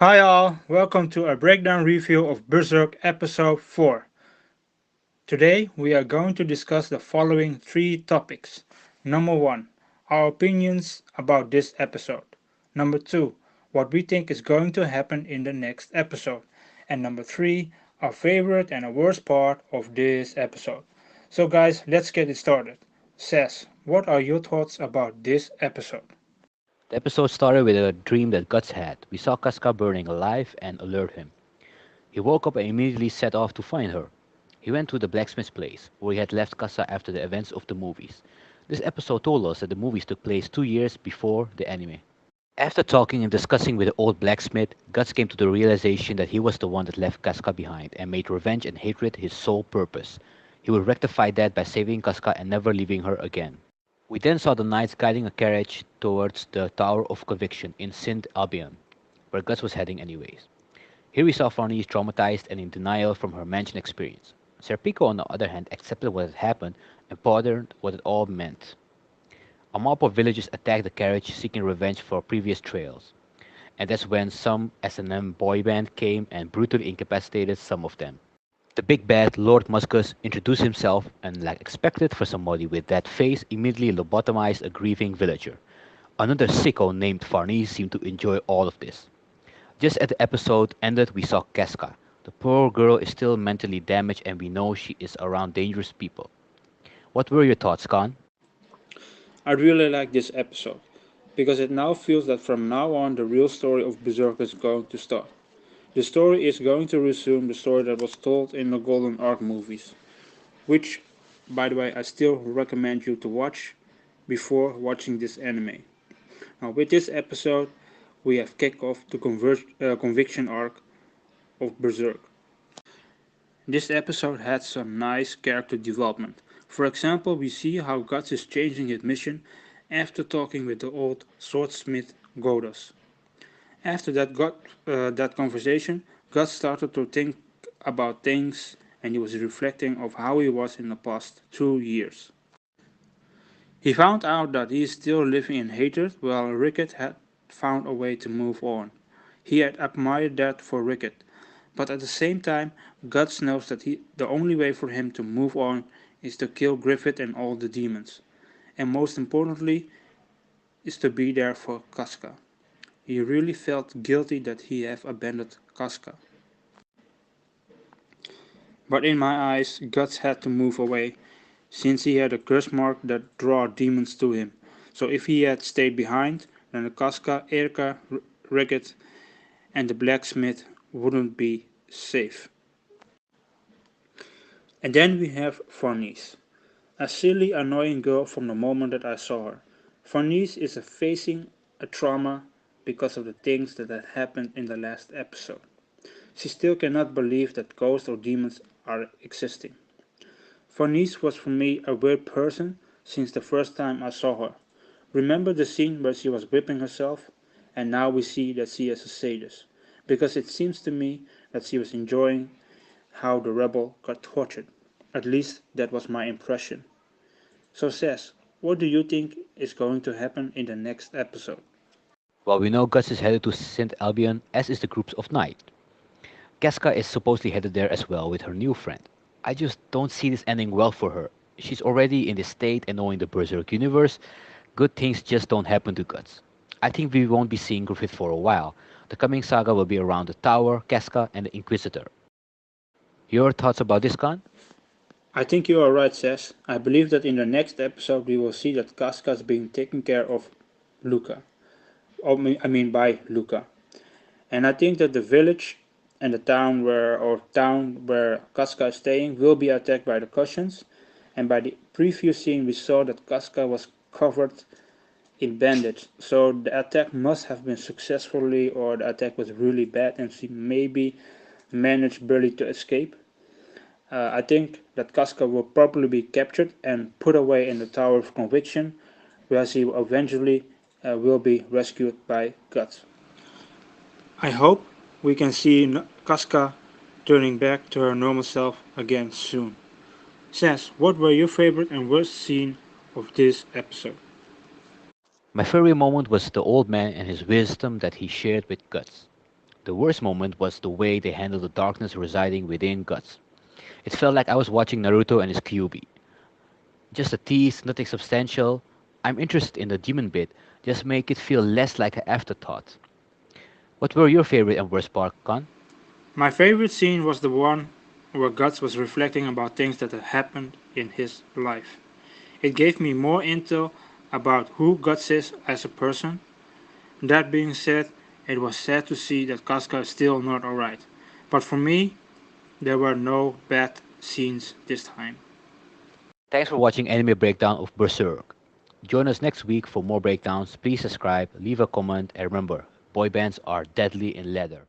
Hi all, welcome to a breakdown review of Berserk episode 4. Today we are going to discuss the following three topics. Number 1, our opinions about this episode. Number 2, what we think is going to happen in the next episode. And number 3, our favorite and the worst part of this episode. So guys, let's get it started. Says, what are your thoughts about this episode? The episode started with a dream that Guts had. We saw Casca burning alive and alert him. He woke up and immediately set off to find her. He went to the blacksmith's place, where he had left Casca after the events of the movies. This episode told us that the movies took place 2 years before the anime. After talking and discussing with the old blacksmith, Guts came to the realization that he was the one that left Casca behind and made revenge and hatred his sole purpose. He would rectify that by saving Casca and never leaving her again. We then saw the knights guiding a carriage towards the Tower of Conviction in St. Albion, where Guts was heading anyways. Here we saw Farnese traumatized and in denial from her mansion experience. Serpico, on the other hand, accepted what had happened and pondered what it all meant. A mob of villagers attacked the carriage seeking revenge for previous trails, and that's when some S&M boy band came and brutally incapacitated some of them. The big bad Lord Muscus introduced himself and, like expected for somebody with that face, immediately lobotomized a grieving villager. Another sicko named Farnese seemed to enjoy all of this. Just as the episode ended, we saw Casca. The poor girl is still mentally damaged and we know she is around dangerous people. What were your thoughts, Khan? I really like this episode, because it now feels that from now on the real story of Berserk is going to start. The story is going to resume the story that was told in the Golden Arc movies, which, by the way, I still recommend you to watch before watching this anime. Now, with this episode, we have kicked off the conviction arc of Berserk. This episode had some nice character development. For example, we see how Guts is changing his mission after talking with the old swordsmith Godos. After that conversation, Guts started to think about things and he was reflecting of how he was in the past 2 years. He found out that he is still living in hatred while Ricket had found a way to move on. He had admired that for Ricket, but at the same time, Guts knows that the only way for him to move on is to kill Griffith and all the demons, and most importantly, is to be there for Casca. He really felt guilty that he had abandoned Casca. But in my eyes, Guts had to move away, since he had a curse mark that draw demons to him. So if he had stayed behind, then the Casca, Erka, Ricket, and the blacksmith wouldn't be safe. And then we have Farnese, a silly, annoying girl from the moment that I saw her. Farnese is facing a trauma because of the things that had happened in the last episode. She still cannot believe that ghosts or demons are existing. Farnese was for me a weird person since the first time I saw her. Remember the scene where she was whipping herself? And now we see that she is a sadist, because it seems to me that she was enjoying how the rebel got tortured. At least that was my impression. So Says, what do you think is going to happen in the next episode? Well, we know Guts is headed to St. Albion, as is the groups of knights. Casca is supposedly headed there as well with her new friend. I just don't see this ending well for her. She's already in this state and knowing the Berserk universe, good things just don't happen to Guts. I think we won't be seeing Griffith for a while. The coming saga will be around the Tower, Casca, and the Inquisitor. Your thoughts about this, Khan? I think you are right, Says. I believe that in the next episode we will see that Casca is being taken care of Luca. By Luca. And I think that the village and the town where Casca is staying will be attacked by the Cossins. And by the previous scene we saw that Casca was covered in bandage. So the attack must have been successfully, or the attack was really bad and she maybe managed barely to escape. I think that Casca will probably be captured and put away in the Tower of Conviction, where she eventually will be rescued by Guts. I hope we can see Casca turning back to her normal self again soon. Says, what were your favorite and worst scene of this episode? My favorite moment was the old man and his wisdom that he shared with Guts. The worst moment was the way they handled the darkness residing within Guts. It felt like I was watching Naruto and his Kyuubi. Just a tease, nothing substantial. I'm interested in the demon bit, just make it feel less like an afterthought. What were your favorite and worst part, Con? My favorite scene was the one where Guts was reflecting about things that had happened in his life. It gave me more intel about who Guts is as a person. That being said, it was sad to see that Casca is still not alright. But for me, there were no bad scenes this time. Thanks for watching Anime Breakdown of Berserk. Join us next week for more breakdowns. Please subscribe, leave a comment, and remember, boy bands are deadly in leather.